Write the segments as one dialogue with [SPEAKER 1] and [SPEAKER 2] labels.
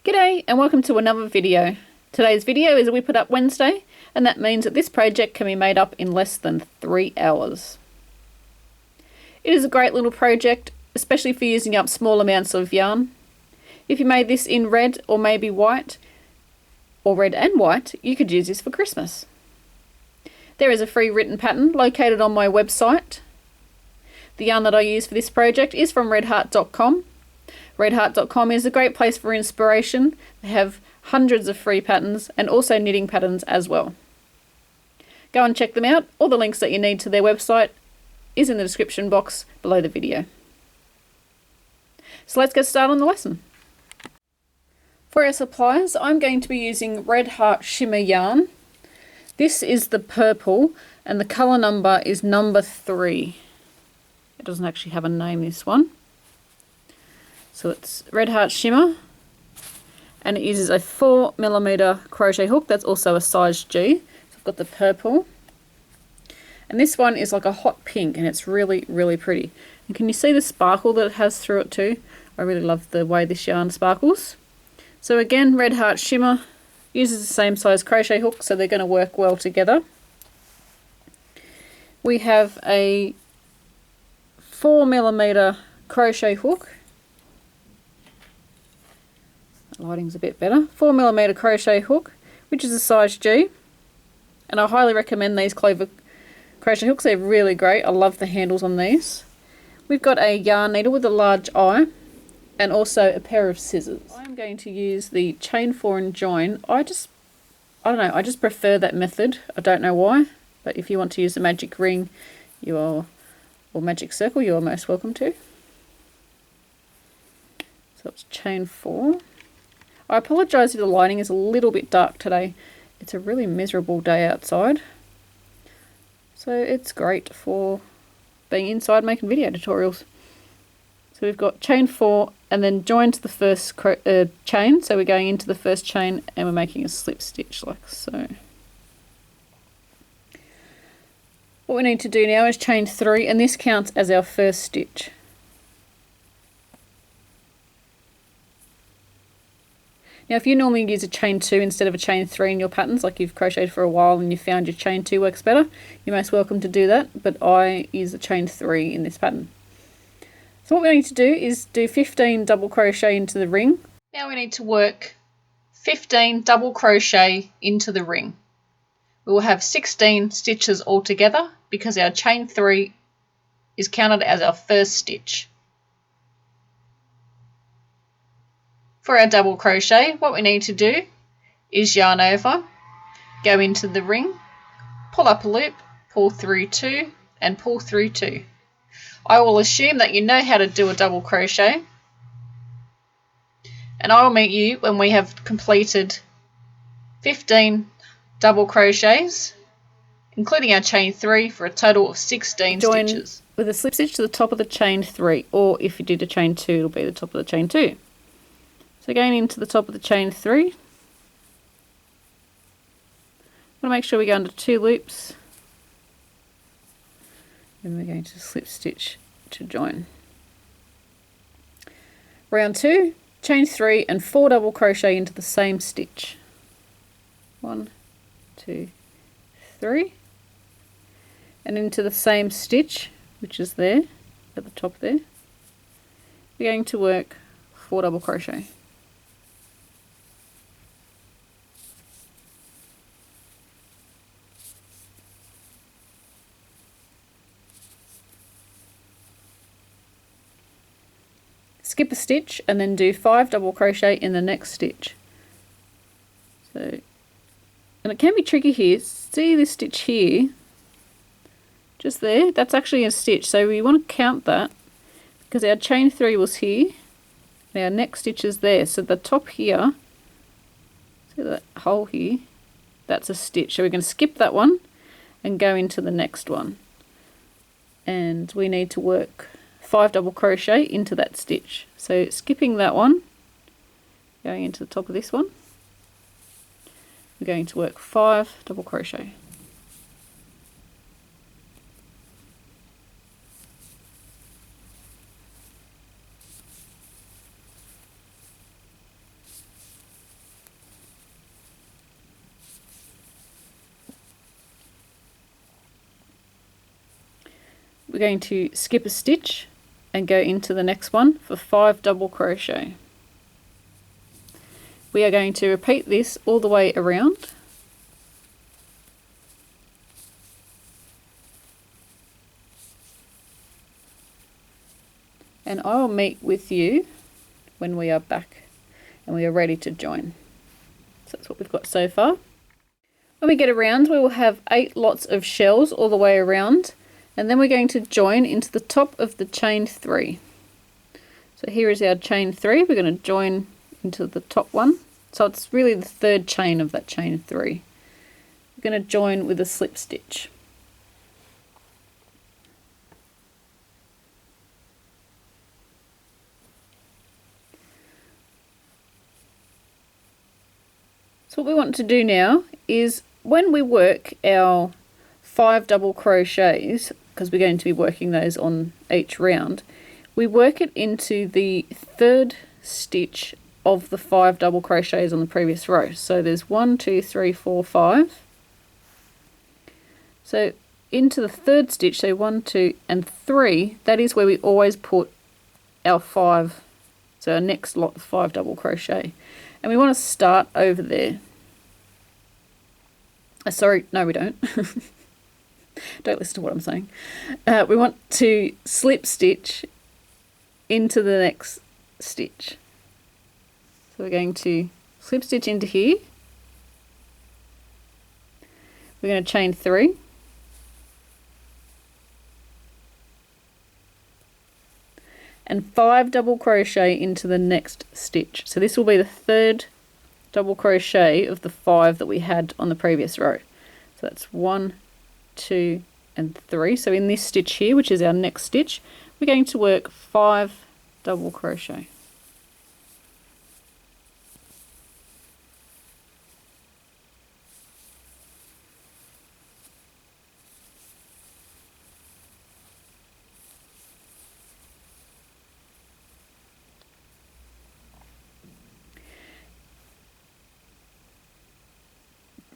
[SPEAKER 1] G'day and welcome to another video. Today's video is a Whip It Up Wednesday, and that means that this project can be made up in less than 3 hours. It is a great little project, especially for using up small amounts of yarn. If you made this in red or maybe white, or red and white, you could use this for Christmas. There is a free written pattern located on my website. The yarn that I use for this project is from redheart.com. Redheart.com is a great place for inspiration. They have hundreds of free patterns and also knitting patterns as well. Go and check them out. All the links that you need to their website is in the description box below the video. So let's get started on the lesson. For our supplies, I'm going to be using Red Heart Shimmer yarn. This is the purple and the colour number is number 3. It doesn't actually have a name, this one. So it's Red Heart Shimmer, and it uses a 4mm crochet hook. That's also a size G. So I've got the purple, and this one is like a hot pink, and it's really, really pretty. And can you see the sparkle that it has through it too? I really love the way this yarn sparkles. So again, Red Heart Shimmer uses the same size crochet hook, so they're going to work well together. We have a 4mm crochet hook. Lighting's a bit better. 4mm crochet hook, which is a size G, and I highly recommend these Clover crochet hooks. They're really great. I love the handles on these. We've got a yarn needle with a large eye and also a pair of scissors. I'm going to use the chain 4 and join. I don't know, I just prefer that method. I don't know why, but if you want to use the magic ring or magic circle, you are most welcome to. So it's chain 4. I apologise if the lighting is a little bit dark today. It's a really miserable day outside. So it's great for being inside making video tutorials. So we've got chain 4 and then join to the first chain. So we're going into the first chain and we're making a slip stitch like so. What we need to do now is chain 3, and this counts as our first stitch. Now if you normally use a chain 2 instead of a chain 3 in your patterns, like you've crocheted for a while and you found your chain 2 works better, you're most welcome to do that, but I use a chain 3 in this pattern. So what we need to do is do 15 double crochet into the ring. Now we need to work 15 double crochet into the ring. We will have 16 stitches altogether because our chain 3 is counted as our first stitch. For our double crochet, what we need to do is yarn over, go into the ring, pull up a loop, pull through 2 and pull through 2. I will assume that you know how to do a double crochet, and I will meet you when we have completed 15 double crochets, including our chain 3, for a total of 16 stitches. With a slip stitch to the top of the chain 3, or if you did a chain 2, it'll be the top of the chain 2. So going into the top of the chain 3, I'm going to make sure we go under 2 loops, and we're going to slip stitch to join. Round 2, chain 3 and 4 double crochet into the same stitch. 1, 2, 3, and into the same stitch, which is there at the top there, we're going to work 4 double crochet. Skip a stitch and then do 5 double crochet in the next stitch. So, and it can be tricky here. See this stitch here, just there, that's actually a stitch, so we want to count that because our chain 3 was here and our next stitch is there. So the top here, see that hole here, that's a stitch. So we're going to skip that one and go into the next one, and we need to work 5 double crochet into that stitch. So skipping that one, going into the top of this one, we're going to work 5 double crochet. we're going to skip a stitch and go into the next one for 5 double crochet. We are going to repeat this all the way around. And I will meet with you when we are back and we are ready to join. So that's what we've got so far. When we get around, we will have 8 lots of shells all the way around, and then we're going to join into the top of the chain 3. So here is our chain 3. We're going to join into the top one. So it's really the 3rd chain of that chain 3. We're going to join with a slip stitch. So what we want to do now is when we work our 5 double crochets, because we're going to be working those on each round, we work it into the 3rd stitch of the 5 double crochets on the previous row. So there's 1, 2, 3, 4, 5. So into the 3rd stitch, so 1, 2 and 3, that is where we always put our 5, so our next lot of 5 double crochet. And we want to start over there. Sorry, no we don't. Don't listen to what I'm saying. We want to slip stitch into the next stitch. So we're going to slip stitch into here. We're going to chain 3. And 5 double crochet into the next stitch. So this will be the 3rd double crochet of the 5 that we had on the previous row. So that's 1, 2 and 3. So in this stitch here, which is our next stitch, we're going to work 5 double crochet.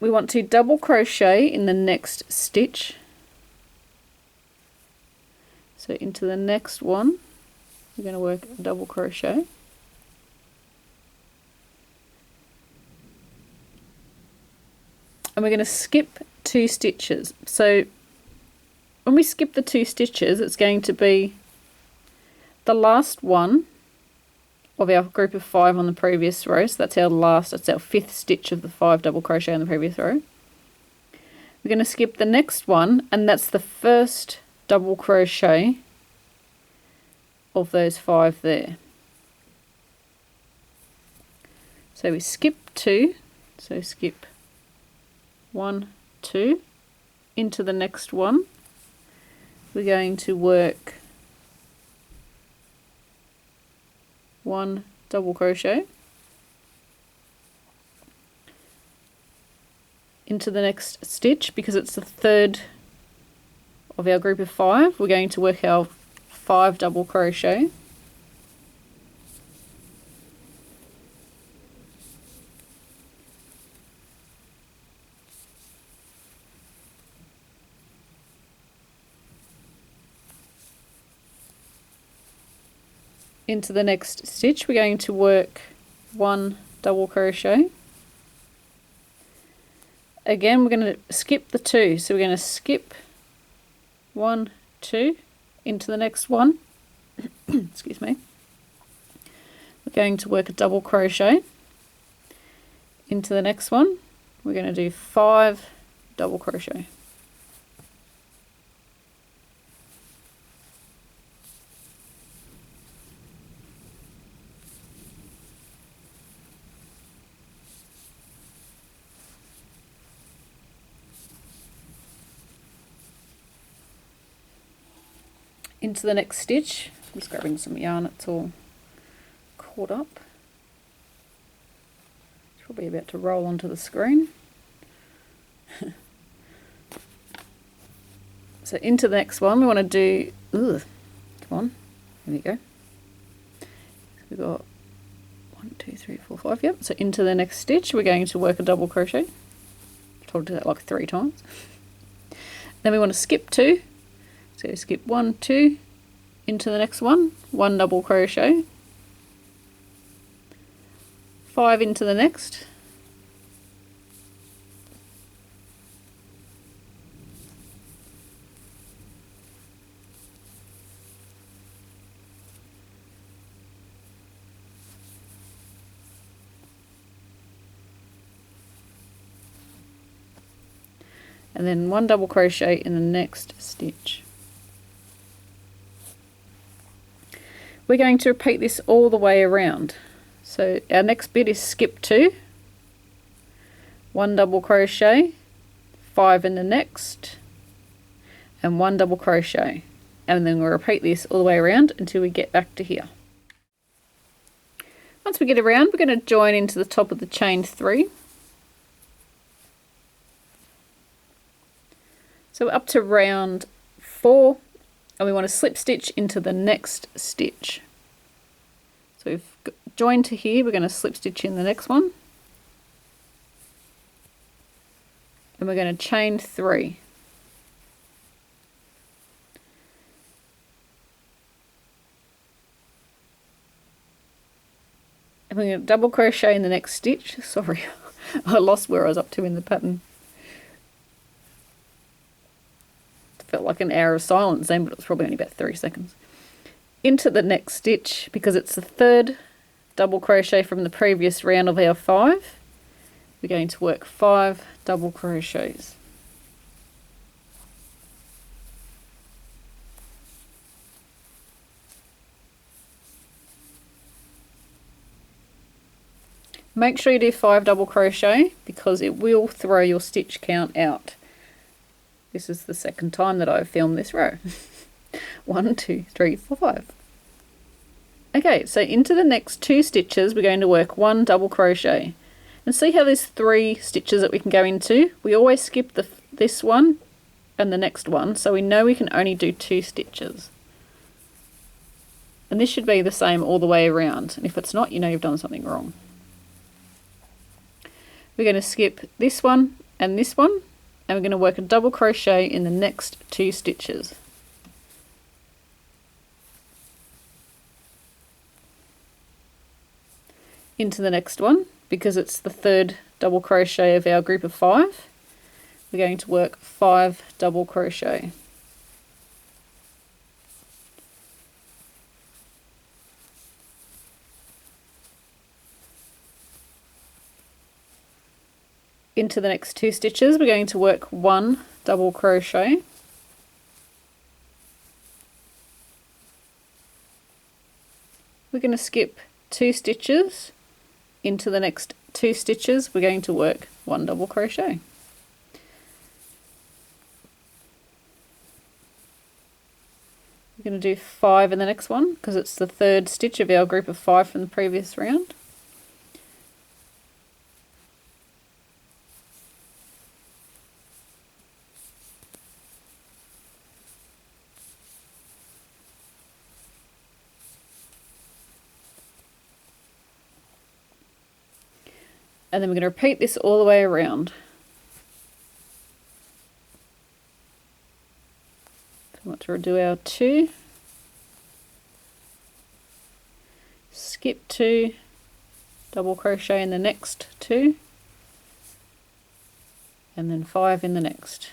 [SPEAKER 1] We want to double crochet in the next stitch. So into the next one, we're going to work a double crochet. And we're going to skip 2 stitches. So when we skip the 2 stitches, it's going to be the last one of our group of 5 on the previous row. So that's our 5th stitch of the 5 double crochet on the previous row. We're going to skip the next one, and that's the 1st double crochet of those 5 there. So we skip 2, so skip 1, 2 into the next one. We're going to work 1 double crochet into the next stitch. Because it's the 3rd of our group of 5, we're going to work our 5 double crochet. Into the next stitch, we're going to work 1 double crochet. Again, we're going to skip the 2, so we're going to skip 1, 2 into the next one. Excuse me. We're going to work a double crochet into the next one. We're going to do 5 double crochet. Into the next stitch. I'm just grabbing some yarn, it's all caught up. It's probably about to roll onto the screen. So into the next one we want to do, come on, there we go. So we've got 1, 2, 3, 4, 5, yep. So into the next stitch we're going to work a double crochet. I told you that like 3 times. Then we want to skip 2. So skip 1, 2 into the next one, 1 double crochet, 5 into the next, and then 1 double crochet in the next stitch. We're going to repeat this all the way around. So our next bit is skip 2, 1 double crochet, 5 in the next, and 1 double crochet, and then we'll repeat this all the way around until we get back to here. Once we get around, we're going to join into the top of the chain 3. So we're up to round 4, and we want to slip stitch into the next stitch. So we've joined to here, we're going to slip stitch in the next one, and we're going to chain 3. And we're going to double crochet in the next stitch. Sorry, I lost where I was up to in the pattern. Felt like an hour of silence then, but it was probably only about 30 seconds. Into the next stitch, because it's the 3rd double crochet from the previous round of our 5, we're going to work 5 double crochets. Make sure you do 5 double crochet because it will throw your stitch count out. This is the second time that I've filmed this row. 1, 2, 3, 4, 5. Okay, so into the next 2 stitches we're going to work 1 double crochet. And see how there's 3 stitches that we can go into? We always skip this one and the next one, so we know we can only do 2 stitches. And this should be the same all the way around. And if it's not, you know you've done something wrong. We're going to skip this one, and we're going to work a double crochet in the next 2 stitches. Into the next one, because it's the 3rd double crochet of our group of 5, we're going to work 5 double crochet. Into the next 2 stitches we're going to work 1 double crochet, we're going to skip 2 stitches. Into the next 2 stitches we're going to work 1 double crochet. We're going to do 5 in the next one because it's the 3rd stitch of our group of 5 from the previous round. And then we're going to repeat this all the way around. So we want to do our 2, skip 2, double crochet in the next 2, and then 5 in the next.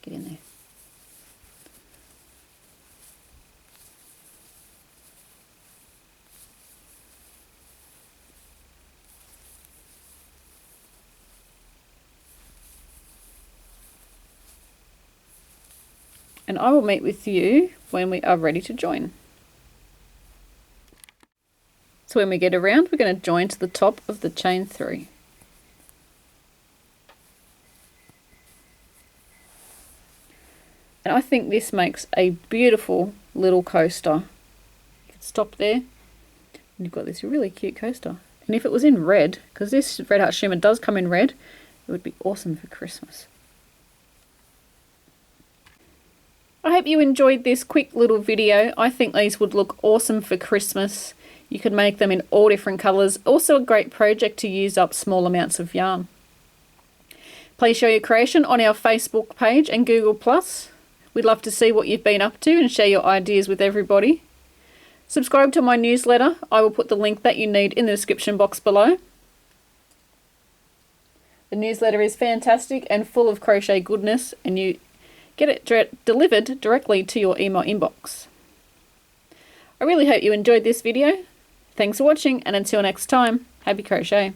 [SPEAKER 1] Get in there. And I will meet with you when we are ready to join. So when we get around, we're going to join to the top of the chain 3. And I think this makes a beautiful little coaster. You can stop there, and you've got this really cute coaster. And if it was in red, because this Red Heart shimmer does come in red, it would be awesome for Christmas. I hope you enjoyed this quick little video. I think these would look awesome for Christmas. You can make them in all different colours. Also a great project to use up small amounts of yarn. Please show your creation on our Facebook page and Google+. We'd love to see what you've been up to and share your ideas with everybody. Subscribe to my newsletter. I will put the link that you need in the description box below. The newsletter is fantastic and full of crochet goodness, and you get it delivered directly to your email inbox. I really hope you enjoyed this video. Thanks for watching, and until next time, happy crochet!